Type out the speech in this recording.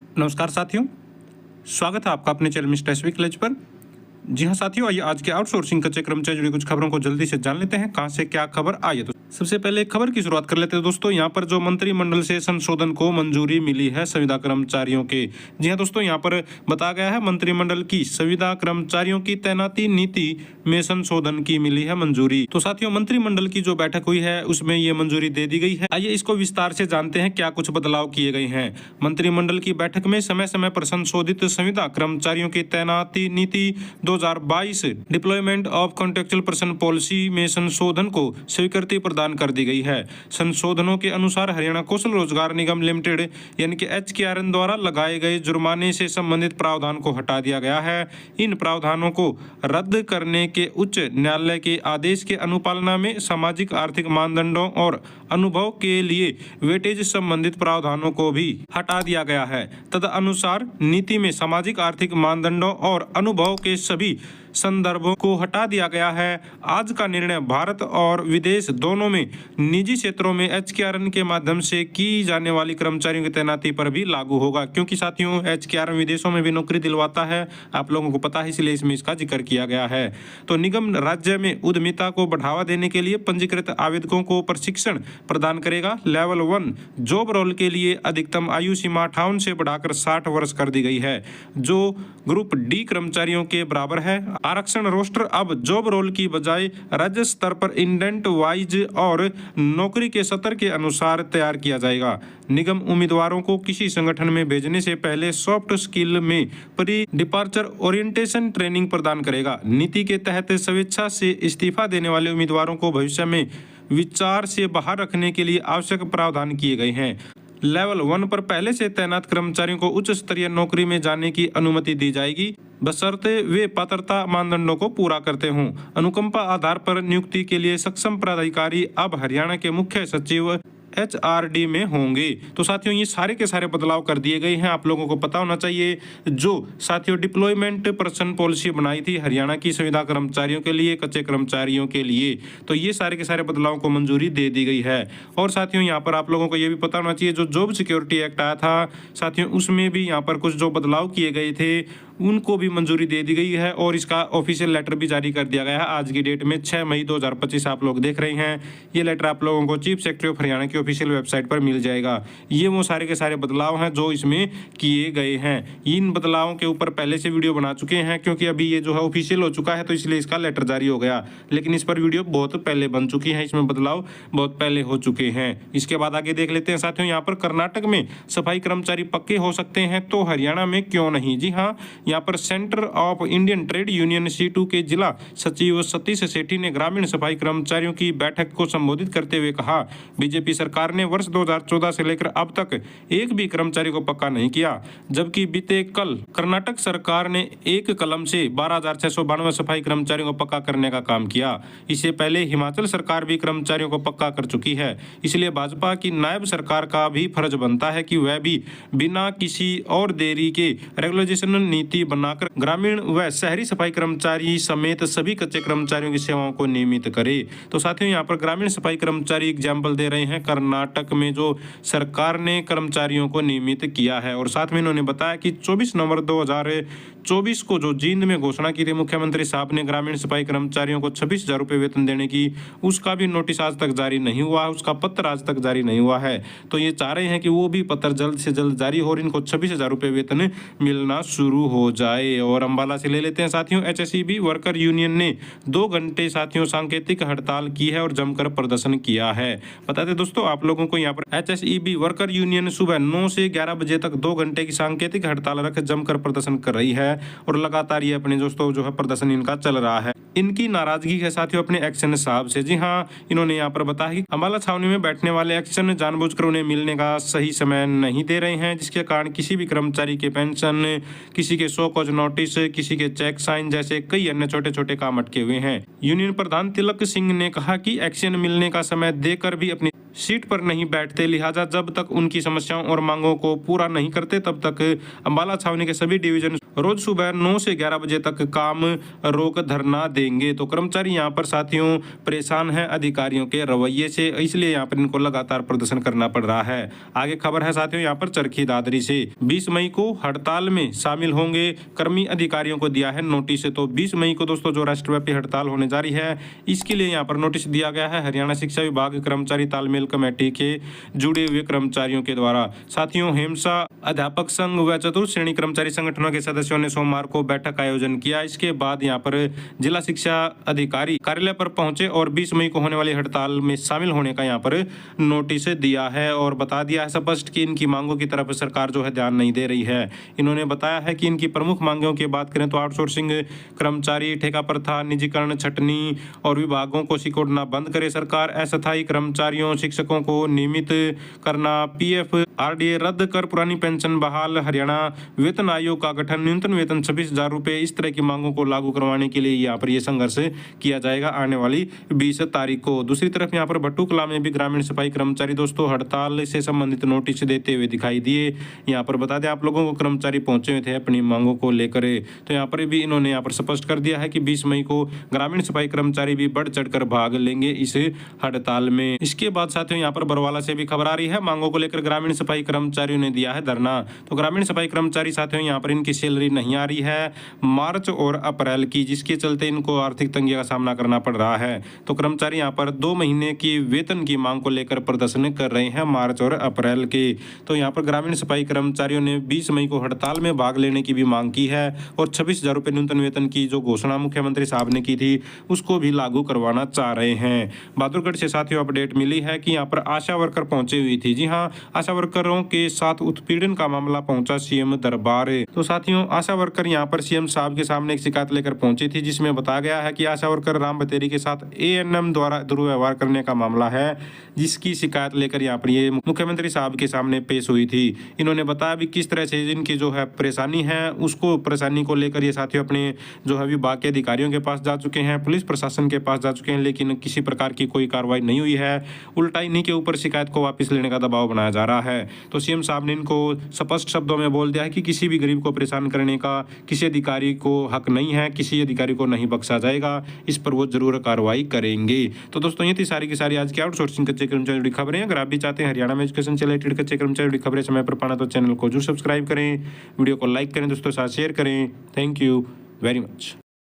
नमस्कार साथियों, स्वागत है आपका अपने चैनल मिस्टर एसवी कॉलेज पर। जी हाँ साथियों, आइए आज के आउटसोर्सिंग कच्चे कर्मचारी जुड़ी कुछ खबरों को जल्दी से जान लेते हैं कहां से क्या खबर आई है। तो सबसे पहले खबर की शुरुआत कर लेते हैं दोस्तों। यहाँ पर जो मंत्रिमंडल से संशोधन को मंजूरी मिली है संविदा कर्मचारियों के। जी हाँ दोस्तों, यहाँ पर बताया गया है मंत्रिमंडल की संविदा कर्मचारियों की तैनाती नीति में संशोधन की मिली है मंजूरी। तो साथियों, मंत्रिमंडल की जो बैठक हुई है उसमें ये मंजूरी दे दी गई है। आइए इसको विस्तार से जानते हैं क्या कुछ बदलाव किए गए हैं। मंत्रिमंडल की बैठक में समय समय पर संशोधित संविदा कर्मचारियों की तैनाती नीति 2022 deployment of contractual person policy में संशोधन को स्वीकृति प्रदान कर दी गई है। संशोधनों के अनुसार हरियाणा कौशल रोजगार निगम लिमिटेड यानी कि HKRN द्वारा लगाए गए जुर्माने से संबंधित प्रावधान को हटा दिया गया है। इन प्रावधानों को रद्द करने के उच्च न्यायालय के आदेश के अनुपालना में सामाजिक आर्थिक मानदंडों और अनुभव के लिए वेटेज संबंधित प्रावधानों को भी हटा दिया गया है। तदनुसार नीति में सामाजिक आर्थिक मानदंडों और अनुभव के सभी संदर्भों को हटा दिया गया है। आज का निर्णय भारत और विदेश दोनों में निजी क्षेत्रों में HKRN के माध्यम से की जाने वाली कर्मचारियों की तैनाती पर भी लागू होगा, क्योंकि साथियों HKRN विदेशों में भी नौकरी दिलवाता है, आप लोगों को पता है, इसलिए इसमें इसका जिक्र किया गया है। तो निगम राज्य में उद्यमिता को बढ़ावा देने के लिए पंजीकृत आवेदकों को प्रशिक्षण प्रदान करेगा। लेवल 1 जॉब रोल के लिए अधिकतम आयु सीमा 58 से बढ़ाकर 60 वर्ष कर दी गई है, जो ग्रुप डी कर्मचारियों के बराबर है। आरक्षण रोस्टर अब जॉब रोल की बजाय राज्य स्तर पर इंडेंट वाइज और नौकरी के स्तर के अनुसार तैयार किया जाएगा। निगम उम्मीदवारों को किसी संगठन में भेजने से पहले सॉफ्ट स्किल में प्री डिपार्चर ओरिएंटेशन ट्रेनिंग प्रदान करेगा। नीति के तहत स्वेच्छा से इस्तीफा देने वाले उम्मीदवारों को भविष्य में विचार से बाहर रखने के लिए आवश्यक प्रावधान किए गए हैं। लेवल 1 पर पहले से तैनात कर्मचारियों को उच्च स्तरीय नौकरी में जाने की अनुमति दी जाएगी, बशर्ते वे पात्रता मानदंडों को पूरा करते हों। अनुकंपा आधार पर नियुक्ति के लिए सक्षम पदाधिकारी अब हरियाणा के मुख्य सचिव HRD में होंगे। तो साथियों, ये सारे के सारे बदलाव कर दिए गए हैं, आप लोगों को पता होना चाहिए। जो साथियों डिप्लॉयमेंट पर्सन पॉलिसी बनाई थी हरियाणा की संविदा कर्मचारियों के लिए, कच्चे कर्मचारियों के लिए, तो ये सारे के सारे बदलावों को मंजूरी दे दी गई है। और साथियों, यहाँ पर आप लोगों को ये भी पता होना चाहिए, जो जॉब सिक्योरिटी एक्ट आया था साथियों, उसमें भी यहाँ पर कुछ जो बदलाव किए गए थे उनको भी मंजूरी दे दी गई है और इसका ऑफिशियल लेटर भी जारी कर दिया गया है। आज की डेट में 6 मई 2025 आप लोग देख रहे हैं। ये लेटर आप लोगों को चीफ सेक्रेटरी ऑफ हरियाणा की ऑफिशियल वेबसाइट पर मिल जाएगा। ये वो सारे के सारे बदलाव हैं जो इसमें किए गए हैं। इन बदलावों के ऊपर पहले से वीडियो बना चुके हैं, क्योंकि अभी ये जो है ऑफिशियल हो चुका है तो इसलिए इसका लेटर जारी हो गया, लेकिन इस पर वीडियो बहुत पहले बन चुकी है, इसमें बदलाव बहुत पहले हो चुके हैं। इसके बाद आगे देख लेते हैं साथियों। यहाँ पर कर्नाटक में सफाई कर्मचारी पक्के हो सकते हैं, तो हरियाणा में क्यों नहीं। जी हाँ, यहाँ पर centre of Indian trade union C2 के जिला सचिव सतीश सेठी ने ग्रामीण सफाई कर्मचारियों की बैठक को संबोधित करते हुए कहा, बीजेपी सरकार ने वर्ष 2014 से लेकर अब तक एक भी कर्मचारी को पक्का नहीं किया, जबकि बीते कल कर्नाटक सरकार ने एक कलम से 12,692 सफाई कर्मचारियों को पक्का करने का काम किया। इससे पहले हिमाचल सरकार भी कर्मचारियों को पक्का कर चुकी है। इसलिए भाजपा की नायब सरकार का भी फर्ज बनता है कि वह भी बिना किसी और देरी के रेगुलराइजेशन नीति बनाकर ग्रामीण व शहरी सफाई कर्मचारी समेत सभी कच्चे कर्मचारियों की सेवाओं को नियमित करे। तो साथियों, यहाँ पर ग्रामीण सफाई कर्मचारी एग्जाम्पल दे रहे हैं कर्नाटक में जो सरकार ने कर्मचारियों को नियमित किया है। और साथ में इन्होंने बताया कि 24 नवंबर 2024 को जो जींद में घोषणा की थी मुख्यमंत्री साहब ने ग्रामीण सफाई कर्मचारियों को 26,000 रुपये वेतन देने की, उसका भी नोटिस आज तक जारी नहीं हुआ है, उसका पत्र आज तक जारी नहीं हुआ है। तो ये चाह रहे हैं कि वो भी पत्र जल्द से जल्द जारी हो और इनको 26,000 रुपये वेतन मिलना शुरू हो जाए। और अंबाला से ले लेते हैं साथियों। HSEB वर्कर यूनियन ने 2 घंटे साथियों सांकेतिक हड़ताल की है और जमकर प्रदर्शन किया है। बताते दोस्तों आप लोगों को, यहाँ पर HSEB वर्कर यूनियन सुबह 9 से 11 बजे तक 2 घंटे की सांकेतिक हड़ताल रख जमकर प्रदर्शन कर रही है और लगातार ये अपने दोस्तों जो है प्रदर्शन इनका चल रहा है। इनकी नाराजगी है साथियों अपने एक्शन साहब से। जी हाँ, इन्होंने यहाँ पर बताया कि अंबाला छावनी में बैठने वाले एक्शन जानबूझकर उन्हें मिलने का सही समय नहीं दे रहे हैं, जिसके कारण किसी भी कर्मचारी के पेंशन, किसी के शो कॉज नोटिस, किसी के चेक साइन जैसे कई अन्य छोटे छोटे काम अटके हुए हैं। यूनियन प्रधान तिलक सिंह ने कहा कि एक्शन मिलने का समय देकर भी अपनी सीट पर नहीं बैठते, लिहाजा जब तक उनकी समस्याओं और मांगों को पूरा नहीं करते तब तक अंबाला छावनी के सभी डिवीजन रोज सुबह 9 से 11 बजे तक काम रोक धरना देंगे। तो कर्मचारी यहाँ पर साथियों परेशान हैं अधिकारियों के रवैये से, इसलिए यहाँ पर इनको लगातार प्रदर्शन करना पड़ रहा है। आगे खबर है साथियों यहाँ पर चरखी दादरी से 20 मई को हड़ताल में शामिल होंगे कर्मी, अधिकारियों को दिया है नोटिस। तो 20 मई को दोस्तों जो राष्ट्रव्यापी हड़ताल होने जा रही है, इसके लिए यहाँ पर नोटिस दिया गया है हरियाणा शिक्षा विभाग कर्मचारी तालमेल कमेटी के जुड़े हुए कर्मचारियों के द्वारा। साथियों हेमसा अध्यापक संघ व चतुर्थ श्रेणी कर्मचारी संगठनों के सदस्यों ने सोमवार को बैठक आयोजन किया। इसके बाद यहाँ पर जिला शिक्षा अधिकारी कार्यालय पर पहुंचे और 20 मई को होने वाली हड़ताल में शामिल होने का यहाँ पर नोटिस दिया है और बता दिया है स्पष्ट कि इनकी मांगों की तरफ सरकार जो है ध्यान नहीं दे रही है। इन्होंने बताया है कि इनकी प्रमुख मांगों की बात करें तो आउटसोर्सिंग कर्मचारी, ठेका प्रथा, निजीकरण, छटनी और विभागों को सिकोड़ना बंद करे सरकार, अस्थायी कर्मचारियों, शिक्षकों को नियमित करना, पीएफ आरडीए रद्द कर पुरानी पेंशन बहाल, हरियाणा वेतन आयोग का गठन, न्यूनतम वेतन 26,000 रुपये, इस तरह की मांगों को लागू करवाने के लिए यहाँ पर ये संघर्ष किया जाएगा आने वाली 20 तारीख को। दूसरी तरफ यहाँ पर भट्टूकला में भी ग्रामीण सफाई कर्मचारी दोस्तों हड़ताल से संबंधित नोटिस देते हुए दिखाई दिए। यहाँ पर बता दें आप लोगों को कर्मचारी पहुंचे हुए थे अपनी मांगों को लेकर, तो यहाँ पर भी इन्होंने यहाँ पर स्पष्ट कर दिया है कि 20 मई को ग्रामीण सफाई कर्मचारी भी बढ़ चढ़कर भाग लेंगे इस हड़ताल में। इसके बाद साथियों यहाँ पर बरवाला से भी खबर आ रही है, मांगों को लेकर ग्रामीण सफाई कर्मचारियों ने दिया है धरना। तो ग्रामीण सफाई कर्मचारी साथियों यहाँ पर इनकी सैलरी नहीं आ रही है मार्च और अप्रैल की, जिसके चलते इनको आर्थिक तंगी का सामना करना पड़ रहा है। तो कर्मचारी यहाँ पर 2 महीने की वेतन की मांग को लेकर प्रदर्शन कर रहे हैं मार्च और अप्रैल के। तो यहाँ पर ग्रामीण सफाई कर्मचारियों ने 20 मई को हड़ताल में भाग लेने की भी मांग की है और 26,000 रुपये न्यूनतम वेतन की जो घोषणा मुख्यमंत्री साहब ने की थी उसको भी लागू करवाना चाह रहे हैं। बहादुरगढ़ से साथियों अपडेट मिली है कि यहाँ पर आशा वर्कर पहुंचे हुई थी। जी हाँ, आशा वर्करों के साथ उत्पीड़न का मामला पहुंचा सीएम दरबार। तो साथियों आशा वर्कर यहाँ पर सीएम साहब के सामने एक शिकायत लेकर पहुंची थी, जिसमें बताया गया है कि आशा वर्कर राम बतेरी के साथ एएनएम द्वारा दुर्व्यवहार करने का मामला है, जिसकी शिकायत लेकर यहाँ पर ये मुख्यमंत्री साहब के सामने पेश हुई थी। इन्होंने बताया भी किस तरह से इनकी जो है परेशानी है, उसको परेशानी को लेकर ये साथियों अपने जो है विभाग के अधिकारियों के पास जा चुके हैं, पुलिस प्रशासन के पास जा चुके हैं, लेकिन किसी प्रकार की कोई कार्रवाई नहीं हुई है। उल्टा इन्हीं के ऊपर शिकायत को वापस लेने का दबाव बनाया जा रहा है। तो सीएम साहब ने इनको स्पष्ट शब्दों में बोल दिया है कि किसी भी गरीब को परेशान करने का किसी अधिकारी को हक नहीं है, किसी अधिकारी को नहीं बख्शा जाएगा, इस पर वो जरूर कार्रवाई करेंगे। तो दोस्तों ये थी सारी की सारी आज की आउटसोर्सिंग कच्चे कर्मचारी जुड़ी खबरें। अगर आप भी चाहते हैं हरियाणा में एजुकेशन से रिलेटेड कच्चे कर्मचारी जुड़ी खबरें समय पर पाना तो चैनल को जरूर सब्सक्राइब करें, वीडियो को लाइक करें, दोस्तों साथ शेयर करें। Thank you very much.